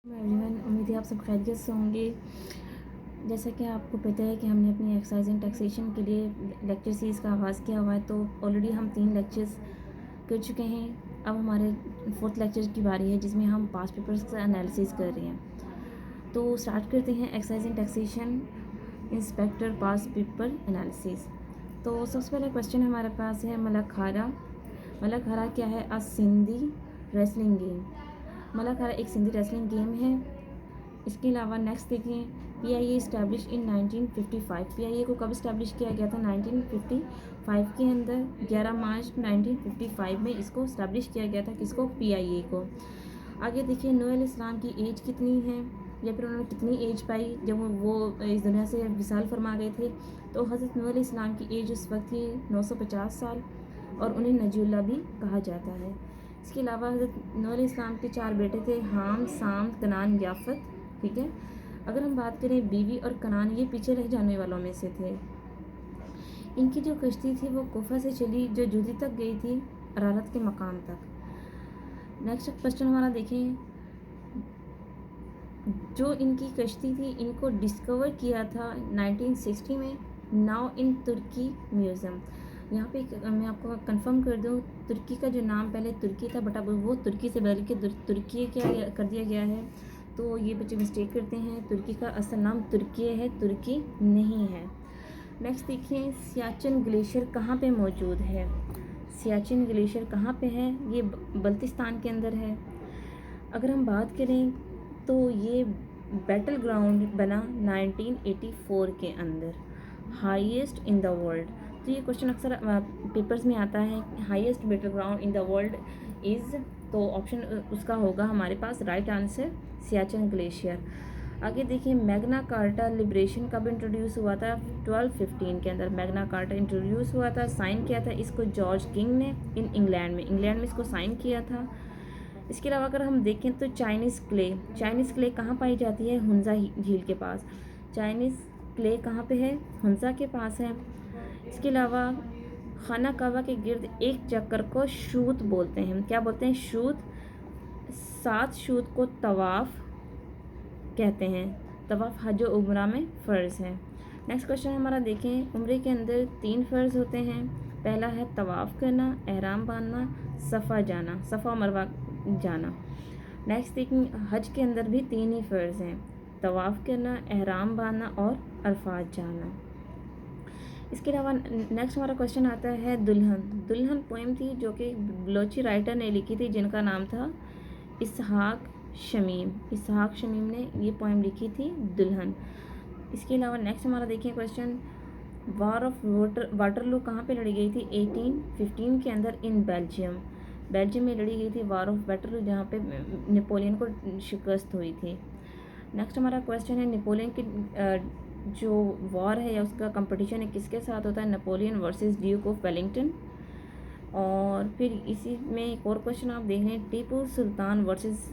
Everyone, उम्मीद है आप सब खैरियत से होंगे। जैसा कि आपको पता है कि हमने अपनी एक्साइज एंड टैक्सेशन के लिए लेक्चर सीरीज़ का आगाज़ किया हुआ है, तो ऑलरेडी हम 3 लेक्चर्स कर चुके हैं। अब हमारे 4th लेक्चर की बारी है जिसमें हम पास्ट पेपर्स का एनालिसिस कर रहे हैं। तो स्टार्ट करते हैं excise and taxation inspector past paper analysis. तो सबसे पहला क्वेश्चन हमारे पास है मलकहारा। मलकहारा क्या है? अ सिंधी रेसलिंग गेम। मलकहारा एक सिंधी रेसलिंग गेम है। इसके अलावा नेक्स्ट देखें, पीआईए इस्टेब्लिश इन 1955। पीआईए को कब इस्टेब्लिश किया गया था? 1955 के अंदर 11 मार्च 1955 में इसको इस्टेब्लिश किया गया था। किसको? पीआईए को। आगे देखिए, नूह इस्लाम की एज कितनी है या फिर उन्होंने कितनी एज पाई जब वो इस दुनिया से विसाल फरमा गए थे? तो हज़रत नूह इस्लाम की एज उस वक्त थी 950 साल और उन्हें नजीउल्लाह भी कहा जाता है। इसके अलावा हज़रत नूह इस्लाम के 4 बेटे थे, हाम, साम, कनान, याफत। ठीक है। अगर हम बात करें बीवी और कनान, ये पीछे रह जाने वालों में से थे। इनकी जो कश्ती थी वो कोफा से चली जो जूदी तक गई थी, अरारत के मकाम तक। नेक्स्ट क्वेश्चन हमारा देखें, जो इनकी कश्ती थी इनको डिस्कवर किया था 1960 में, नाउ इन तुर्की म्यूज़ियम। यहाँ पे मैं आपको कंफर्म कर दूँ, तुर्की का जो नाम पहले तुर्की था बट अब वो तुर्की से बदल के तुर्की क्या कर दिया गया है। तो ये बच्चे मिस्टेक करते हैं, तुर्की का असल नाम तुर्की है, तुर्की नहीं है। नेक्स्ट देखिए, सियाचिन ग्लेशियर कहाँ पे मौजूद है? सियाचिन ग्लेशियर कहाँ पे है? ये बल्तिस्तान के अंदर है। अगर हम बात करें तो ये बैटल ग्राउंड बना 1984 के अंदर, हाईएस्ट इन द वर्ल्ड। तो ये क्वेश्चन अक्सर पेपर्स में आता है, highest battle ground in the world is, तो ऑप्शन उसका होगा हमारे पास राइट आंसर सियाचिन ग्लेशियर। आगे देखिए, मैग्ना कार्टा लिबरेशन कब इंट्रोड्यूस हुआ था? 1215 के अंदर मैग्ना कार्टा इंट्रोड्यूस हुआ था। साइन किया था इसको जॉर्ज किंग ने इन इंग्लैंड में इसको साइन किया था। इसके अलावा अगर हम देखें तो चाइनीज़ क्ले कहाँ पाई जाती है? हुंजा झील के पास। चाइनीज़ क्ले कहाँ पे है? हुंजा के पास है। इसके अलावा खाना काबा के गिर्द एक चक्कर को शूत बोलते हैं। क्या बोलते हैं? शूत। 7 शूत को तवाफ़ कहते हैं। तवाफ़ हज और उम्रा में फ़र्ज़ है। नेक्स्ट क्वेश्चन हमारा देखें, उम्रे के अंदर 3 फ़र्ज़ होते हैं। पहला है तवाफ़ करना, एहराम बांधना, सफ़ा जाना, सफ़ा मरवा जाना। नेक्स्ट देखें, हज के अंदर भी 3 ही फ़र्ज़ हैं, तवाफ़ करना, एहराम बांधना और अरफात जाना। इसके अलावा नेक्स्ट हमारा क्वेश्चन आता है दुल्हन पोएम थी जो कि बलोची राइटर ने लिखी थी जिनका नाम था इसहाक शमीम ने ये पोएम लिखी थी दुल्हन। इसके अलावा नेक्स्ट हमारा देखिए क्वेश्चन, वार ऑफ वाटरलू कहाँ पे लड़ी गई थी? 1815 के अंदर इन बेल्जियम में लड़ी गई थी वार ऑफ वाटरलू, जहाँ पे नेपोलियन को शिकस्त हुई थी। नेक्स्ट हमारा क्वेश्चन है, नेपोलियन की जो वॉर है या उसका कंपटीशन है किसके साथ होता है? Napoleon versus Duke of Wellington. और फिर इसी में एक और क्वेश्चन आप देख लें, Tipu Sultan versus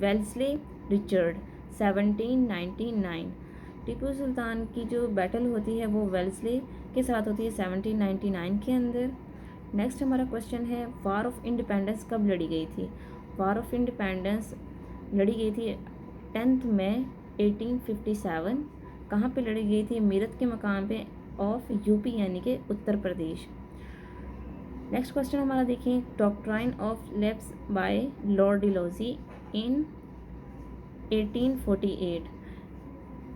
Wellesley Richard 1799। Tipu Sultan की जो बैटल होती है वो वेल्सले के साथ होती है 1799 के अंदर। नेक्स्ट हमारा क्वेश्चन है, वार ऑफ इंडिपेंडेंस कब लड़ी गई थी? वार ऑफ इंडिपेंडेंस लड़ी गई थी 10 मई 1857। कहाँ पे लड़ी गई थी? मेरठ के मकाम पे ऑफ यूपी यानी कि उत्तर प्रदेश। नेक्स्ट क्वेश्चन हमारा देखिए, doctrine of lapse by lord Dalhousie in 1848।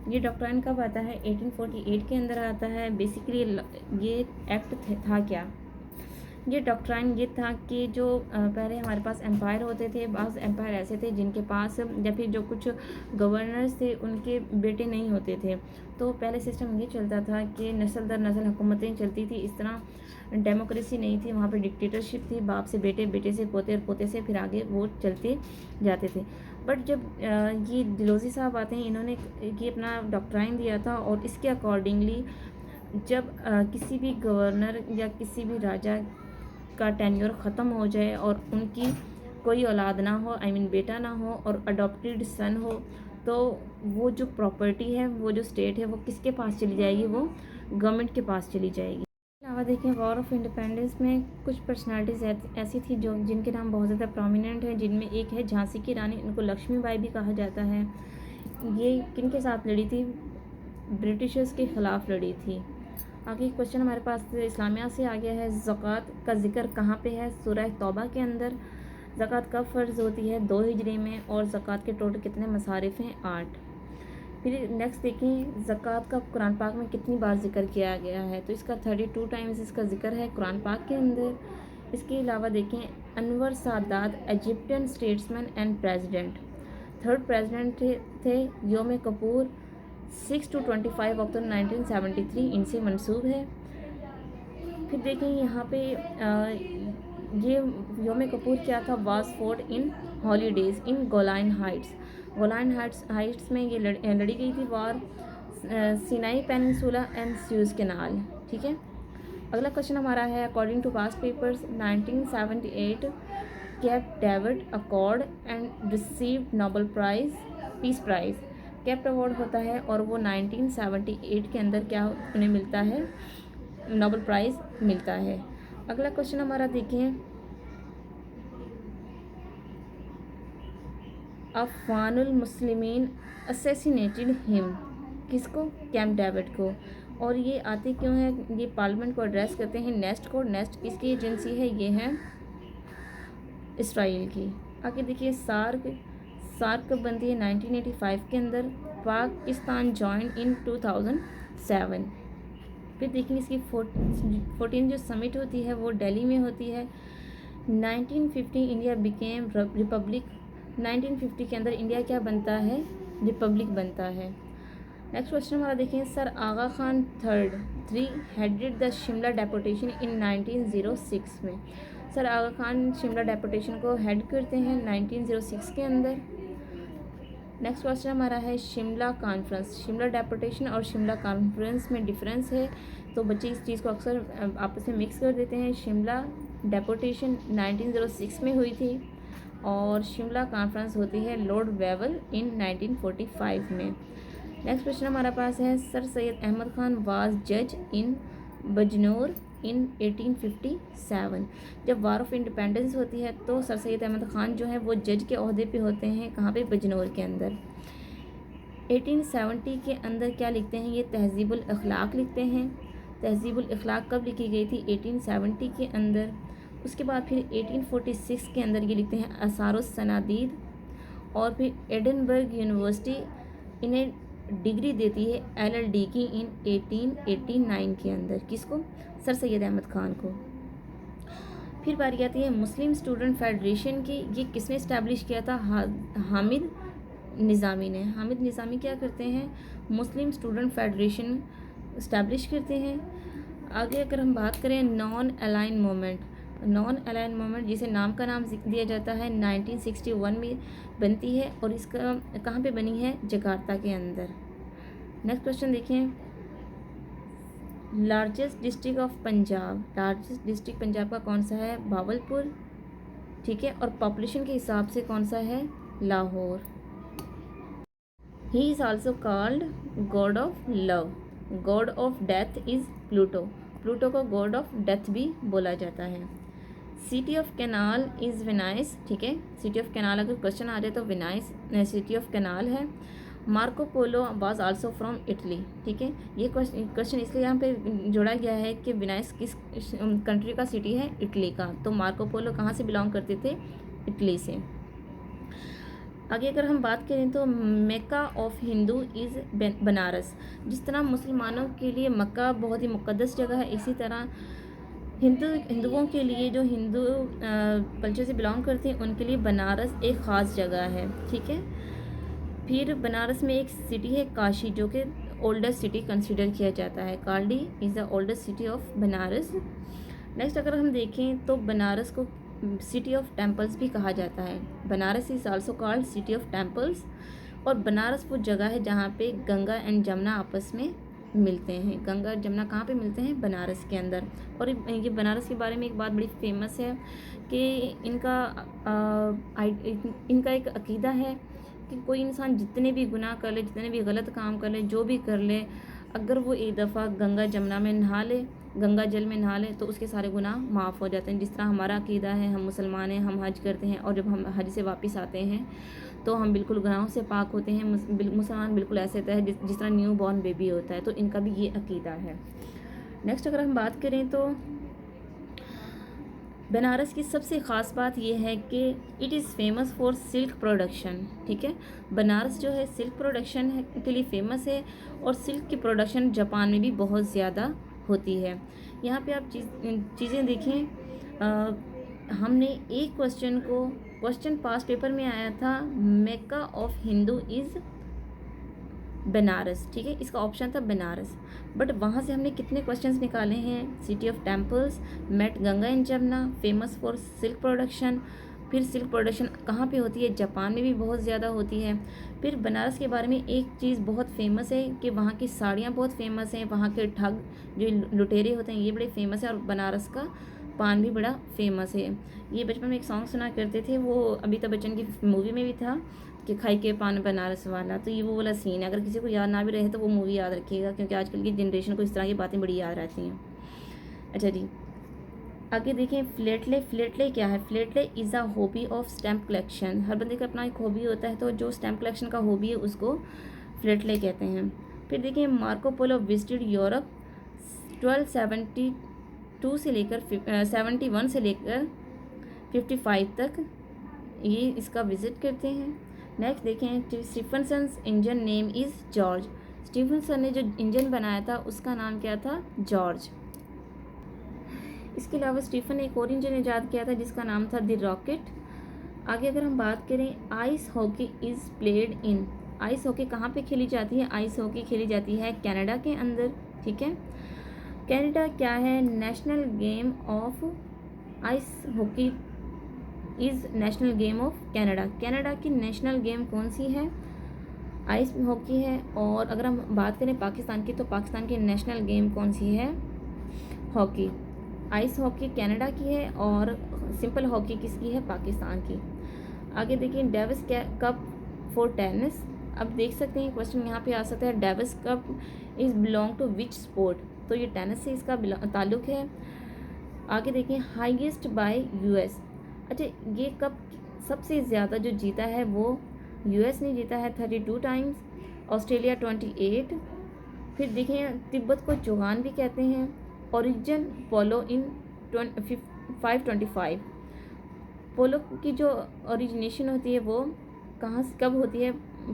ये डॉक्ट्राइन कब आता है? 1848 के अंदर आता है। बेसिकली ये एक्ट था क्या? ये डॉक्ट्राइन ये था कि जो पहले हमारे पास एम्पायर होते थे, बाज़ एम्पायर ऐसे थे जिनके पास या फिर जो कुछ गवर्नर्स थे उनके बेटे नहीं होते थे। तो पहले सिस्टम ये चलता था कि नस्ल दर नस्ल हुकूमतें चलती थी, इस तरह डेमोक्रेसी नहीं थी, वहाँ पे डिक्टेटरशिप थी, बाप से बेटे, बेटे से पोते और पोते से फिर आगे वो चलते जाते थे। बट जब ये डलहौजी साहब आते हैं, इन्होंने ये अपना डॉक्ट्राइन दिया था और इसके अकॉर्डिंगली जब किसी भी गवर्नर या किसी भी राजा का टेन्योर ख़त्म हो जाए और उनकी कोई औलाद ना हो, बेटा ना हो और अडॉप्टेड सन हो, तो वो जो प्रॉपर्टी है, वो जो स्टेट है, वो किसके पास चली जाएगी? वो गवर्नमेंट के पास चली जाएगी। अलावा देखें वॉर ऑफ इंडिपेंडेंस में कुछ पर्सनालिटीज़ ऐसी थी जो जिनके नाम बहुत ज़्यादा प्रोमिनेंट है, जिनमें एक है झांसी की रानी, इनको लक्ष्मीबाई भी कहा जाता है। ये किन के साथ लड़ी थी? ब्रिटिशर्स के ख़िलाफ़ लड़ी थी। आगे क्वेश्चन हमारे पास इस्लामिया से आ गया है। ज़कात का जिक्र कहाँ पे है? सूरह तौबा के अंदर। ज़कात कब फ़र्ज़ होती है? 2 हिजरी में। और ज़कात के टोटल कितने मसारिफ़ हैं? 8। फिर नेक्स्ट देखें ज़कात का कुरान पाक में कितनी बार जिक्र किया गया है? तो इसका 32 टाइम्स इसका जिक्र है कुरान पाक के अंदर। इसके अलावा देखें Anwar Sadat Egyptian statesman and president, third president थे योम कपूर 6 to 25 अक्टूबर 1973 इनसे मंसूब है। फिर देखें यहाँ पे ये योम कपूर क्या था? Was fought in holidays in Golan Heights. Golan Heights में ये लड़ी गई थी war, Sinai Peninsula and Suez Canal. ठीक है। अगला क्वेश्चन हमारा है according to past papers 1978 Camp David Accord and received Nobel Prize peace prize. Camp award होता है और वो 1978 के अंदर क्या उन्हें मिलता है? नोबेल प्राइज़ मिलता है। अगला क्वेश्चन हमारा देखें अफ़वानुल मुस्लिमीन असैसिनेटेड हिम, किसको? कैंप डेविड को। और ये आते क्यों हैं? ये पार्लियामेंट को एड्रेस करते हैं। नेस्ट को, नेस्ट किसकी एजेंसी है? ये है इसराइल की। आगे देखिए सार्क कब बनती है? 1985 के अंदर। Pakistan join in 2007। फिर देखिए इसकी 14 जो समिट होती है वो दिल्ली में होती है। 1950 इंडिया बिकेम रिपब्लिक। 1950 के अंदर इंडिया क्या बनता है? रिपब्लिक बनता है। नेक्स्ट क्वेश्चन हमारा देखें sir Aga Khan three headed the Shimla deputation in 1906 में। सर आगा खान शिमला डेपुटेशन को हेड करते हैं 1906 के अंदर। नेक्स्ट क्वेश्चन हमारा है शिमला कॉन्फ्रेंस। शिमला डेपुटेशन और शिमला कॉन्फ्रेंस में डिफरेंस है, तो बच्चे इस चीज़ को अक्सर आपस में मिक्स कर देते हैं। शिमला डेपुटेशन 1906 में हुई थी और शिमला कॉन्फ्रेंस होती है लॉर्ड वेवल इन 1945 में। नेक्स्ट क्वेश्चन हमारा पास है सर सैयद अहमद खान वाज जज इन बजनौर इन 1857। जब वार ऑफ इंडिपेंडेंस होती है तो सर सैयद अहमद ख़ान जो है वो जज के ओहदे पे होते हैं। कहाँ पे? बजनौर के अंदर। 1870 के अंदर क्या लिखते हैं? ये तहज़ीबुल अखलाक लिखते हैं। तहज़ीबुल अखलाक कब लिखी गई थी? 1870 के अंदर। उसके बाद फिर 1846 के अंदर ये लिखते हैं असारुस सनादीद। और फिर एडनबर्ग यूनिवर्सिटी इन्हें डिग्री देती है LLD की इन 1889 के अंदर। किसको? सर सैयद अहमद ख़ान को। फिर बारी आती है मुस्लिम स्टूडेंट फेडरेशन की। ये किसने इस्टेब्लिश किया था? हामिद निज़ामी ने। हामिद निज़ामी क्या करते हैं? मुस्लिम स्टूडेंट फेडरेशन इस्टेब्लिश करते हैं। आगे अगर हम बात करें non align movement, non align movement जिसे नाम का नाम दिया जाता है 1961 में बनती है और इसका कहाँ पे बनी है? जकार्ता के अंदर। नेक्स्ट क्वेश्चन देखें largest district of Punjab. Largest district Punjab का कौन सा है? भावलपुर। ठीक है। और पॉपुलेशन के हिसाब से कौन सा है? Lahore. He is also called God of love. God of death is Pluto. Pluto को गॉड ऑफ डेथ भी बोला जाता है। City of canal is Venice. ठीक है। सिटी ऑफ कैनाल अगर क्वेश्चन आ जाए तो वेनाइस सिटी ऑफ कैनाल है। Marco Polo was also from Italy. ठीक है। ये क्वेश्चन इसलिए यहाँ पे जोड़ा गया है कि वेनाइस किस कंट्री का सिटी है? इटली का। तो मार्को पोलो कहाँ से बिलोंग करते थे? इटली से। आगे अगर हम बात करें तो मक्का ऑफ हिंदू इज़ बनारस। जिस तरह मुसलमानों के लिए मक्का बहुत ही मुक़द्दस जगह है, इसी तरह हिंदुओं के लिए जो हिंदू कल्चर से बिलोंग करते हैं उनके लिए बनारस एक ख़ास जगह है। ठीक है। फिर बनारस में एक सिटी है काशी जो कि ओल्डेस्ट सिटी कंसिडर किया जाता है। Kashi is the oldest city of Banaras. Next अगर हम देखें तो बनारस को सिटी ऑफ टेम्पल्स भी कहा जाता है। Banaras is also called city of temples. और बनारस वो जगह है जहाँ पे गंगा एंड जमुना आपस में मिलते हैं। गंगा और जमुना कहाँ पे मिलते हैं? बनारस के अंदर। और ये बनारस के बारे में एक बात बड़ी फेमस है कि इनका एक अकीदा है कि कोई इंसान जितने भी गुनाह कर ले, जितने भी गलत काम कर ले, जो भी कर ले, अगर वो एक दफ़ा गंगा जमुना में नहा ले, गंगा जल में नहा ले तो उसके सारे गुनाह माफ़ हो जाते हैं। जिस तरह हमारा अकीदा है, हम मुसलमान हैं, हम हज करते हैं और जब हम हज से वापस आते हैं तो हम बिल्कुल गुनाहों से पाक होते हैं। मुसलमान बिल्कुल ऐसे होता है जिस तरह न्यू बॉर्न बेबी होता है, तो इनका भी ये अकीदा है। नेक्स्ट अगर हम बात करें तो बनारस की सबसे ख़ास बात यह है कि it is famous for silk production. ठीक है, बनारस जो है सिल्क प्रोडक्शन के लिए फ़ेमस है और सिल्क की प्रोडक्शन जापान में भी बहुत ज़्यादा होती है। यहाँ पे आप चीज़ें देखें, हमने एक क्वेश्चन पास्ट पेपर में आया था, Mecca of Hindu is Banaras. ठीक है, इसका ऑप्शन था बनारस, बट वहाँ से हमने कितने क्वेश्चंस निकाले हैं? City of temples, met Ganga and Jamuna, famous for silk production. फिर सिल्क प्रोडक्शन कहाँ पे होती है? जापान में भी बहुत ज़्यादा होती है। फिर बनारस के बारे में एक चीज़ बहुत फेमस है कि वहाँ की साड़ियाँ बहुत फेमस हैं, वहाँ के ठग जो लुटेरे होते हैं ये बड़े फेमस है, और बनारस का पान भी बड़ा फेमस है। ये बचपन में एक सॉन्ग सुना करते थे, वो अमिताभ बच्चन की मूवी में भी था कि खाई के पान बनारस वाला, तो ये वो वाला सीन है। अगर किसी को याद ना भी रहे तो वो मूवी याद रखिएगा, क्योंकि आजकल की जनरेशन को इस तरह की बातें बड़ी याद रहती हैं। अच्छा जी, आगे देखें फ्लेटले। फ्लेटले क्या है? Philately is a hobby of stamp collection. हर बंदे का अपना एक हॉबी होता है, तो जो स्टैम्प कलेक्शन का हॉबी है उसको फ्लेटले कहते हैं। फिर देखिए मार्को पोलो विजिटेड यूरोप 1272 से लेकर 71 से लेकर 55 तक ये इसका विज़िट करते हैं। नेक्स्ट देखें Stephenson's engine name is George. Stephenson ने जो इंजन बनाया था उसका नाम क्या था? जॉर्ज। इसके अलावा स्टीफन ने एक और इंजन ईजाद किया था जिसका नाम था द रॉकेट। आगे अगर हम बात करें ice hockey is played in. Ice hockey कहाँ पे खेली जाती है? आइस हॉकी खेली जाती है कनाडा के अंदर। ठीक है, कनाडा क्या है? National game of ice hockey is national game of Canada. Canada की नेशनल गेम कौन सी है? आइस हॉकी है। और अगर हम बात करें पाकिस्तान की, तो पाकिस्तान की नेशनल गेम कौन सी है? हॉकी। आइस हॉकी कनाडा की है और सिंपल हॉकी किसकी है? पाकिस्तान की। आगे देखिए डेविस कप फॉर टेनिस। अब देख सकते हैं क्वेश्चन यहाँ पे आ सकता है, Davis Cup is belong to which sport? तो ये टेनिस से इसका ताल्लुक है। आगे देखिए हाईएस्ट बाय यूएस। अच्छा, ये कप सबसे ज़्यादा जो जीता है वो यूएस ने जीता है 32 टाइम्स, ऑस्ट्रेलिया 28। फिर देखें तिब्बत को चौहान भी कहते हैं। ओरिजिन पोलो इन 525। पोलो की जो ओरिजिनेशन होती है वो कहाँ से कब होती है?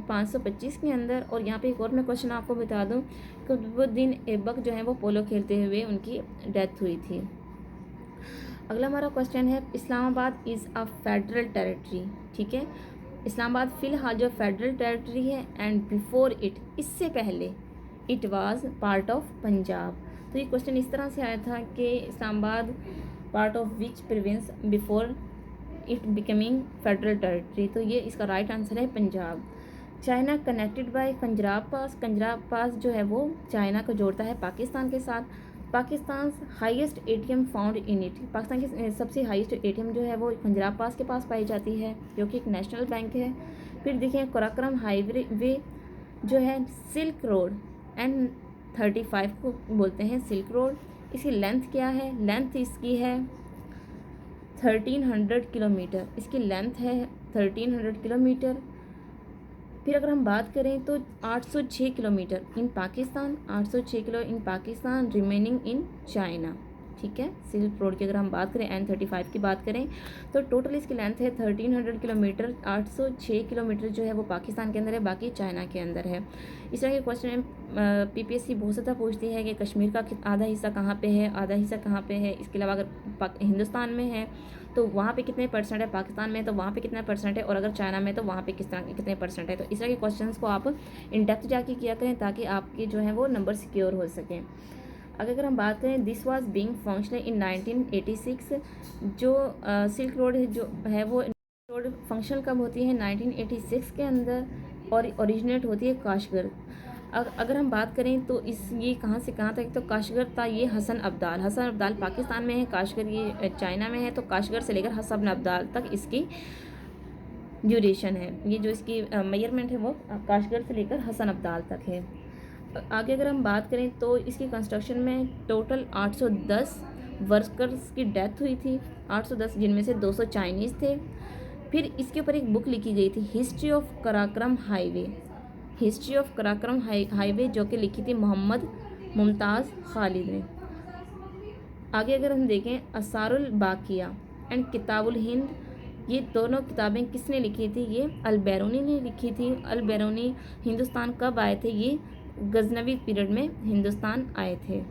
525 के अंदर। और यहाँ पे एक और मैं क्वेश्चन आपको बता दूँ, कुतुबुद्दीन ऐबक जो है वो पोलो खेलते हुए उनकी डेथ हुई थी। अगला हमारा क्वेश्चन है Islamabad is a federal territory. ठीक है, इस्लामाबाद फ़िलहाल जो फेडरल टेरिटरी है, एंड बिफोर इट, इससे पहले it was part of Punjab. तो ये क्वेश्चन इस तरह से आया था कि Islamabad part of which province before it becoming federal territory? तो ये इसका राइट आंसर है पंजाब। चाइना कनेक्टेड बाय कंजराब पास। कंजराब पास जो है वो चाइना को जोड़ता है पाकिस्तान के साथ। Pakistan highest ATM found in it. Pakistan की सबसे हाईएस्ट एटीएम जो है वो पंजाब पास के पास पाई जाती है, जो कि एक नेशनल बैंक है। फिर देखिए कराकोरम हाईवे जो है सिल्क रोड N35 को बोलते हैं सिल्क रोड। इसकी लेंथ क्या है? लेंथ इसकी है 1300 किलोमीटर। इसकी लेंथ है 1300 किलोमीटर। फिर अगर हम बात करें तो 806 kilometre in Pakistan, 806 kilo in Pakistan, remaining in China. ठीक है, सिल्क रोड की अगर हम बात करें N35 की बात करें तो टोटल इसकी लेंथ है 1300 किलोमीटर। 806 किलोमीटर जो है वो पाकिस्तान के अंदर है, बाकी चाइना के अंदर है। इस तरह के क्वेश्चन PPSC बहुत ज़्यादा पूछती है कि कश्मीर का आधा हिस्सा कहाँ पे है, आधा हिस्सा कहाँ पे है। इसके अलावा अगर हिंदुस्तान में है तो वहाँ पे कितने परसेंट है, पाकिस्तान में तो वहाँ पे कितना परसेंट है, और अगर चाइना में तो वहाँ पे किस तरह कितने परसेंट है। तो इस तरह के क्वेश्चंस को आप इन डेप्थ जाके किया करें ताकि आपके जो है वो नंबर सिक्योर हो सकें। अगर हम बात करें this was being functional in 1986। जो सिल्क रोड है जो है वो रोड फंक्शनल कब होती है? 1986 के अंदर, और ओरिजिनेट होती है काशगर। अगर हम बात करें तो ये कहाँ से कहाँ तक? तो काशगर था ये हसन अब्दाल पाकिस्तान में है, काशगर ये चाइना में है। तो काशगर से लेकर हसन अब्दाल तक इसकी ड्यूरेशन है। ये जो इसकी मेजरमेंट है वो काशगर से लेकर हसन अब्दाल तक है। आगे अगर हम बात करें तो इसकी कंस्ट्रक्शन में टोटल 810 वर्कर्स की डेथ हुई थी, 810 जिनमें से 200 चाइनीज़ थे। फिर इसके ऊपर एक बुक लिखी गई थी, history of Karakoram highway, history of Karakoram highway, जो कि लिखी थी मोहम्मद मुमताज़ खालिद ने। आगे अगर हम देखें असारुल बाकिया एंड किताबुल हिंद, ये दोनों किताबें किसने लिखी थी? ये अल-बैरूनी ने लिखी थी। अल-बैरूनी हिंदुस्तान कब आए थे? ये गजनवी पीरियड में हिंदुस्तान आए थे।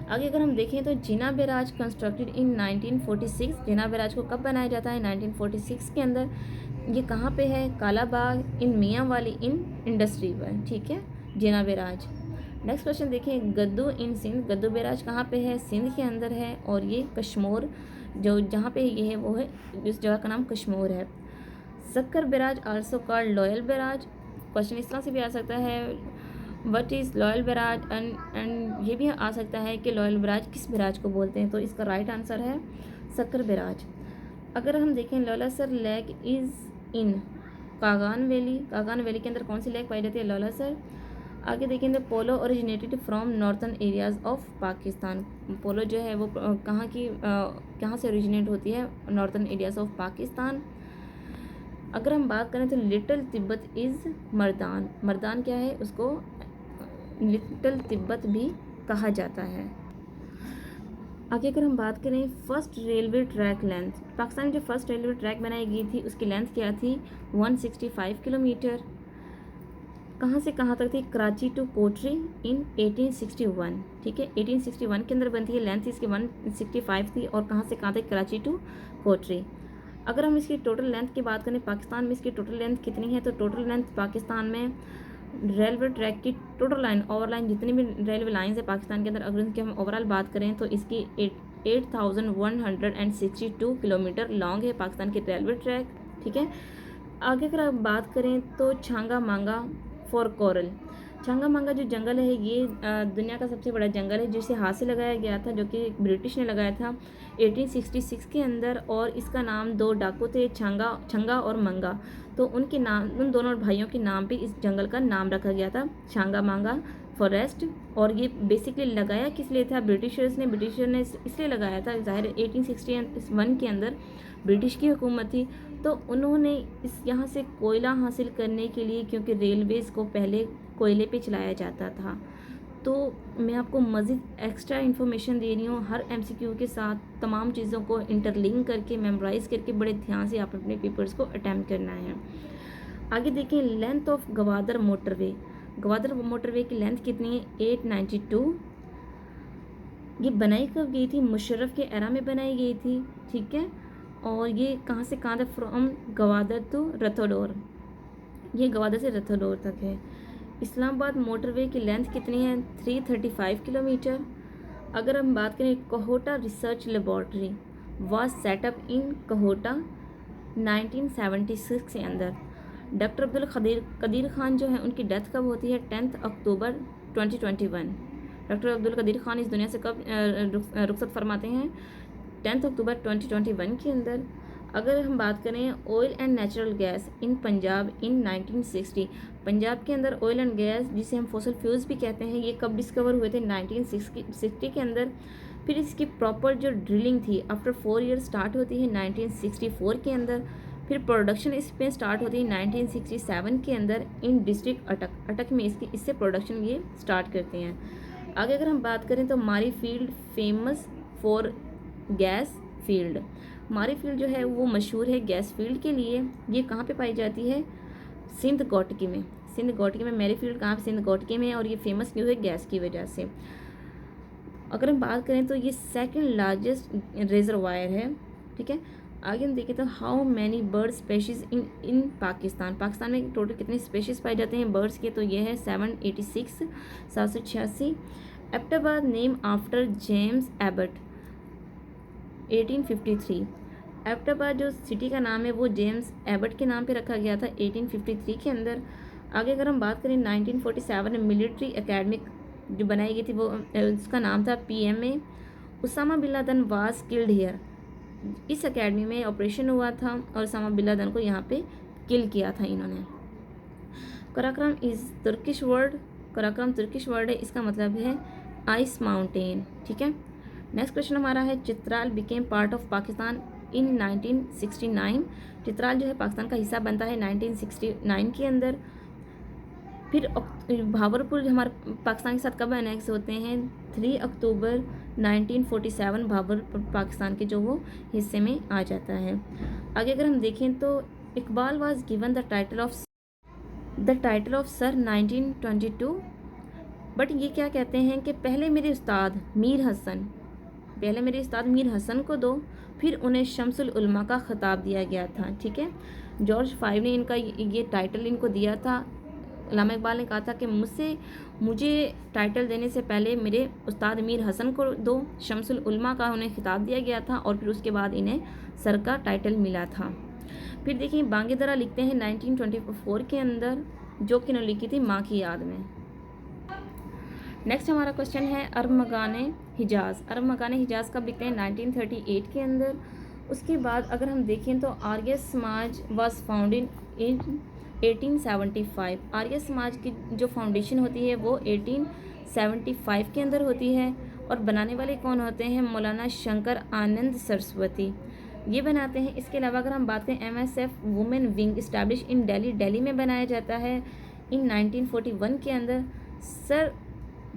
आगे अगर हम देखें तो Jinnah barrage constructed in 1946, Jinnah barrage को कब बनाया जाता है? 1946 के अंदर। ये कहाँ पे है? कालाबाग इन मियाँ वाली इन इंडस्ट्री पर, ठीक है, जिना बैराज। नेक्स्ट क्वेश्चन देखें, गद्दू इन सिंध, गद्दू बैराज कहाँ पे है? सिंध के अंदर है, और ये कश्मीर जो जहाँ पे ये है वो है, इस जगह का नाम कश्मीर है। Sukkur barrage also called Lloyd barrage, question इस तरह से भी आ सकता है, what is Lloyd barrage, and ये भी आ सकता है कि लॉयल बैराज किस बैराज को बोलते हैं, तो इसका राइट आंसर है सक्कर बैराज। अगर हम देखें Lulusar lake is in Kaghan valley, Kaghan valley के अंदर कौन सी लेक पाई जाती है? लौलासर। आगे देखेंगे polo originated from northern areas of Pakistan, polo जो है वो कहाँ से ओरिजिनेट होती है? Northern areas of Pakistan. अगर हम बात करें तो लिटिल तिब्बत इज़ मर्दान, मर्दान क्या है? उसको लिटिल तिब्बत भी कहा जाता है। आगे अगर हम बात करें first railway track length, Pakistan में जो फर्स्ट रेलवे ट्रैक बनाई गई थी उसकी लेंथ क्या थी? 165 किलोमीटर। कहाँ से कहाँ तक थी? कराची टू कोटरी इन 1861, ठीक है, 1861 के अंदर बनती है, लेंथ इसकी 165 थी, और कहाँ से कहाँ तक? कराची टू कोटरी। अगर हम इसकी टोटल लेंथ की बात करें पाकिस्तान में इसकी टोटल लेंथ कितनी है, तो टोटल लेंथ पाकिस्तान में रेलवे ट्रैक की टोटल लाइन, ओवर लाइन जितनी भी रेलवे लाइंस है पाकिस्तान के अंदर, अगर उनकी हम ओवरऑल बात करें तो इसकी 8162 किलोमीटर लॉन्ग है पाकिस्तान की रेलवे ट्रैक, ठीक है। आगे अगर आप बात करें तो छांगा मांगा फॉर कोरल, छांगा मांगा जो जंगल है ये दुनिया का सबसे बड़ा जंगल है, जिसे हाथ से लगाया गया था, जो कि ब्रिटिश ने लगाया था 1866 के अंदर, और इसका नाम दो डाकू थे, छंगा और मंगा, तो उनके नाम, उन दोनों भाइयों के नाम पे इस जंगल का नाम रखा गया था छांगा मांगा फॉरेस्ट। और ये बेसिकली लगाया किस लिए था? ब्रिटिशर्स ने, ब्रिटिशर ने इसलिए लगाया था, ज़ाहिर 1861 के अंदर ब्रिटिश की हुकूमत थी, तो उन्होंने इस यहाँ से कोयला हासिल करने के लिए, क्योंकि रेलवेज़ को पहले कोयले पे चलाया जाता था, तो मैं आपको मज़ीद एक्स्ट्रा इन्फॉर्मेशन दे रही हूँ, हर एमसीक्यू के साथ तमाम चीज़ों को इंटरलिंक करके मेमोराइज़ करके बड़े ध्यान से आप अपने पेपर्स को अटैम्प्ट करना है। आगे देखें length of Gwadar motorway, Gwadar motorway की लेंथ कितनी है? 892। ये बनाई कब गई थी? मुशर्रफ के एरा में बनाई गई थी, ठीक है, और ये कहाँ से कहाँ तक? फ्रॉम गवादर टू रथोडोर, ये गवादर से रथोडोर तक है। इस्लामाबाद मोटरवे की लेंथ कितनी है? 335 किलोमीटर। अगर हम बात करें कोहोटा रिसर्च लेबॉर्ट्री वाज सेटअप इन कोहोटा 1976 के अंदर। डॉक्टर अब्दुल कदीर खान जो है उनकी डेथ कब होती है? 10 अक्टूबर 2021। डॉक्टर अब्दुल कदीर खान इस दुनिया से कब रुखसत फरमाते हैं? 10 अक्टूबर 2021 के अंदर। अगर हम बात करें oil and natural gas in Punjab in 1960, Punjab के अंदर ऑयल एंड गैस जिसे हम फॉसल फ्यूल्स भी कहते हैं, ये कब डिस्कवर हुए थे? 1960 के अंदर। फिर इसकी प्रॉपर जो ड्रिलिंग थी आफ्टर 4 ईयर स्टार्ट होती है 1964 के अंदर। फिर प्रोडक्शन इस पे स्टार्ट होती है 1967 के अंदर इन डिस्ट्रिक्ट अटक में इससे प्रोडक्शन ये स्टार्ट करते हैं। आगे अगर हम बात करें तो मारी field famous for gas field, मारी फील्ड जो है वो मशहूर है गैस फील्ड के लिए। ये कहाँ पे पाई जाती है? सिंध गौटकी में, सिंध गौटकी में मैरी फील्ड कहाँ पे? सिंध गौटकी में, और ये फेमस क्यों है? गैस की वजह से। अगर हम बात करें तो ये सेकंड लार्जेस्ट रिजर्वायर है, ठीक है। आगे हम देखें तो हाउ मैनी बर्ड स्पेशीज़ इन पाकिस्तान, पाकिस्तान में टोटल कितने स्पेशीज़ पाए जाते हैं बर्ड्स के? तो ये है 786, 786। Abbottabad name after James Abbott 1853, Abbottabad जो सिटी का नाम है वो जेम्स एबट के नाम पे रखा गया था 1853 के अंदर। आगे अगर हम बात करें 1947 में मिलिट्री एकेडमी जो बनाई गई थी वो उसका नाम था PMA। Osama bin Laden was killed here, इस एकेडमी में ऑपरेशन हुआ था और उसामा बिन लादेन को यहाँ पे किल किया था इन्होंने। Karakoram is Turkish word, Karakoram Turkish word है, इसका मतलब है आइस माउंटेन। ठीक है, नेक्स्ट क्वेश्चन हमारा है Chitral became part of Pakistan in 1969। Chitral जो है पाकिस्तान का हिस्सा बनता है 1969 के अंदर। फिर भावलपुर जो हमारे पाकिस्तान के साथ कब अनेक्स होते हैं? 3 अक्टूबर 1947 भावलपुर पाकिस्तान के जो वो हिस्से में आ जाता है। आगे अगर हम देखें तो Iqbal was given the title of sir 1922। But ये क्या कहते हैं कि पहले मेरे उस्ताद मीर हसन को दो, फिर उन्हें शम्सुल उलमा का खिताब दिया गया था। ठीक है, जॉर्ज 5 ने इनका ये टाइटल इनको दिया था। अल्लामा इकबाल ने कहा था कि मुझे टाइटल देने से पहले मेरे उस्ताद मीर हसन को दो, शम्सुल उलमा का उन्हें खिताब दिया गया था और फिर उसके बाद इन्हें सर का टाइटल मिला था। फिर देखिए बांगे दरा लिखते हैं 1924 के अंदर, जो कि उन्होंने लिखी थी माँ की याद में। नेक्स्ट हमारा क्वेश्चन है अरमगाने हिजाज कब लिखते हैं? 1938 के अंदर। उसके बाद अगर हम देखें तो Arya Samaj was founded in 1875। Arya Samaj की जो फाउंडेशन होती है वो 1875 के अंदर होती है और बनाने वाले कौन होते हैं? मौलाना शंकर आनंद सरस्वती ये बनाते हैं। इसके अलावा अगर हम बात करें MSF women wing establish in Delhi में बनाया जाता है इन 1941 के अंदर।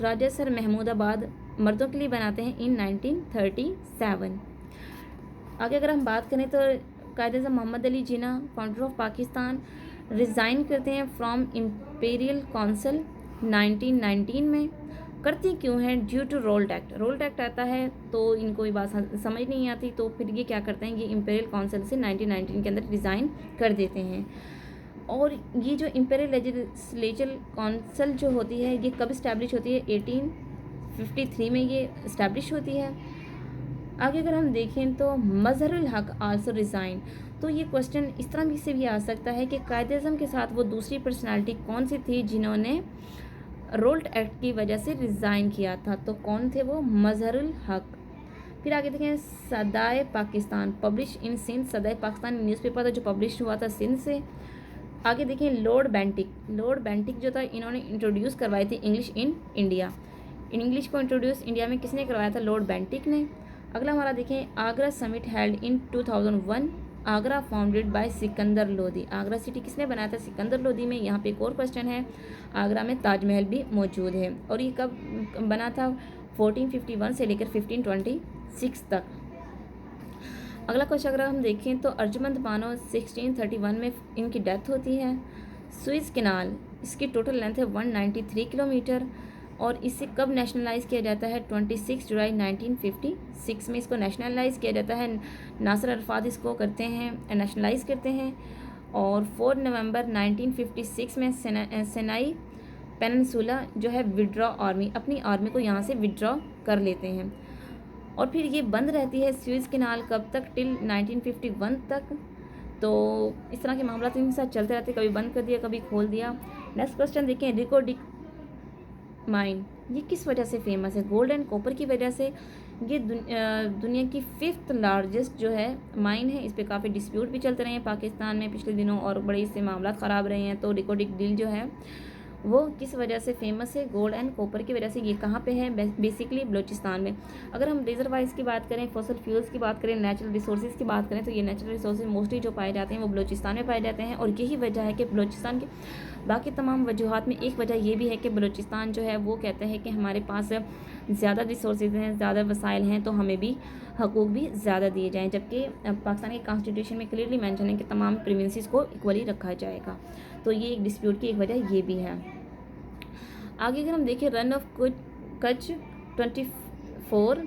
राजा सर महमूदाबाद मर्दों के लिए बनाते हैं इन 1937। आगे अगर हम बात करें तो Quaid-e-Azam Mohammad Ali Jinnah founder of Pakistan resign करते हैं फ्रॉम इम्पीरियल काउंसिल 1919 में। करती क्यों हैं? ड्यू टू रोल्ट एक्ट आता है तो इनको ये बात समझ नहीं आती, तो फिर ये क्या करते हैं, ये इम्पीरियल काउंसिल से 1919 के अंदर रिज़ाइन कर देते हैं। और ये जो इम्पीरियल लेजिस्लेचर काउंसिल जो होती है ये कब इस्टेब्लिश होती है? 1853 में ये इस्टेब्लिश होती है। आगे अगर हम देखें तो मजहरुल हक आल्सो रिज़ाइन, तो ये क्वेश्चन इस तरह से भी आ सकता है कि कायद-ए-आज़म के साथ वो दूसरी पर्सनालिटी कौन सी थी जिन्होंने रोल्ट एक्ट की वजह से रिज़ाइन किया था? तो कौन थे वो? मजहरुल हक। फिर आगे देखें Sadae Pakistan publish in Sindh. Sadae Pakistan newspaper था जो पब्लिश हुआ था सिंध से। आगे देखें लॉर्ड बेंटिक जो था इन्होंने इंट्रोड्यूस करवाई थी इंग्लिश इन इंडिया। इंग्लिश को इंट्रोड्यूस इंडिया में किसने करवाया था? लॉर्ड बेंटिक ने। अगला हमारा देखें Agra summit held in 2001। Agra founded by Sikandar Lodi. Agra city किसने बनाया था? सिकंदर लोदी में। यहाँ पे एक और क्वेश्चन है, आगरा में ताजमहल भी मौजूद है और ये कब बना था? 1451 से लेकर 1526 तक। अगला क्वेश्चन अगर हम देखें तो अर्जुमंद बानो 1631 में इनकी डेथ होती है। सुइज़ कैनाल इसकी टोटल लेंथ है 193 किलोमीटर और इसे कब नेशनलाइज़ किया जाता है? 26 जुलाई 1956 में इसको नेशनलाइज़ किया जाता है। नासिर अरफात इसको करते हैं नेशनलाइज़ करते हैं और 4 नवंबर 1956 में सिनाई पेनिनसुला जो है विड्रॉ आर्मी अपनी आर्मी को यहाँ से विड्रॉ कर लेते हैं और फिर ये बंद रहती है सुएज़ कैनाल कब तक? टिल 1951 तक। तो इस तरह के मामला इनके साथ चलते रहते, कभी बंद कर दिया कभी खोल दिया। नेक्स्ट क्वेश्चन देखें रिकोडिक माइन ये किस वजह से फेमस है? गोल्ड एंड कॉपर की वजह से। ये दुनिया की 5th लार्जेस्ट जो है माइन है। इस पर काफ़ी डिस्प्यूट भी चलते रहे हैं पाकिस्तान में पिछले दिनों और बड़े इससे मामला ख़राब रहे हैं। तो रिकोडिक डील जो है वो किस वजह से फेमस है? गोल्ड एंड कॉपर की वजह से। ये कहाँ पे है? बेसिकली बलूचिस्तान में। अगर हम रिजर्व वाइज की बात करें, फॉसिल फ्यूल्स की बात करें, नेचुरल रिसोर्सेज की बात करें तो ये नेचुरल रिसोर्सेज मोस्टली जो पाए जाते हैं वो बलूचिस्तान में पाए जाते हैं और यही वजह है कि बलूचिस्तान के बाकी तमाम वजूहात में एक वजह ये भी है कि बलूचिस्तान जो है वो कहते हैं कि हमारे पास ज़्यादा रिसोर्सेज हैं, ज़्यादा वसाइल हैं तो हमें भी हकूक़ भी ज़्यादा दिए जाएँ, जबकि पाकिस्तान के कॉन्स्टिट्यूशन में क्लियरली मेंशन है कि तमाम प्रोविंसेस को इक्वली रखा जाएगा। तो ये एक डिस्प्यूट की एक वजह ये भी है। आगे अगर हम देखें run of Kutch 24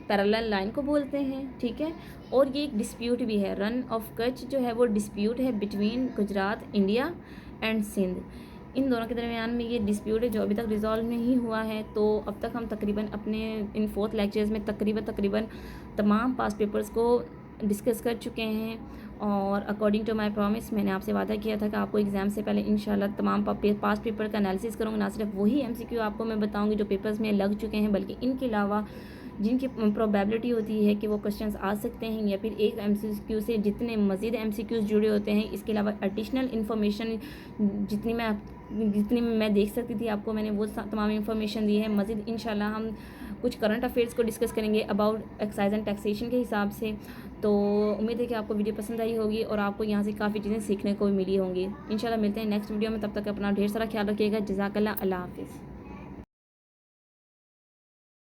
parallel line को बोलते हैं। ठीक है, और ये एक डिस्प्यूट भी है। रन ऑफ कच्छ जो है वो डिस्प्यूट है between Gujarat India and Sindh. इन दोनों के दरमियान में ये डिस्प्यूट है जो अभी तक रिजॉल्व नहीं हुआ है। तो अब तक हम तकरीबन अपने इन 4th लेक्चर्स में तकरीबन तमाम पास पेपर्स को डिस्कस कर चुके हैं और अकॉर्डिंग टू माय प्रॉमिस मैंने आपसे वादा किया था कि आपको एग्ज़ाम से पहले इंशाल्लाह तमाम पास पेपर का एनालिसिस करूँगी। ना सिर्फ वही MCQ आपको मैं बताऊँगी जो पेपर्स में लग चुके हैं, बल्कि इनके अलावा जिनकी प्रोबेबिलिटी होती है कि वो क्वेश्चंस आ सकते हैं, या फिर एक एमसीक्यू से जितने मज़ीद एमसीक्यूज़ जुड़े होते हैं। इसके अलावा एडिशनल इन्फॉर्मेशन जितनी मैं देख सकती थी आपको मैंने वो तमाम इन्फॉर्मेशन दी है। मज़ीद इंशाल्लाह हम कुछ करंट अफेयर्स को डिस्कस करेंगे अबाउट एक्साइज एंड टैक्सेशन के हिसाब से। तो उम्मीद है कि आपको वीडियो पसंद आई होगी और आपको यहाँ से काफ़ी चीज़ें सीखने को भी मिली होंगी। इंशाल्लाह मिलते हैं नेक्स्ट वीडियो में, तब तक अपना ढेर सारा ख्याल रखिएगा। जज़ाकल्लाह, अल्लाह हाफ़िज़।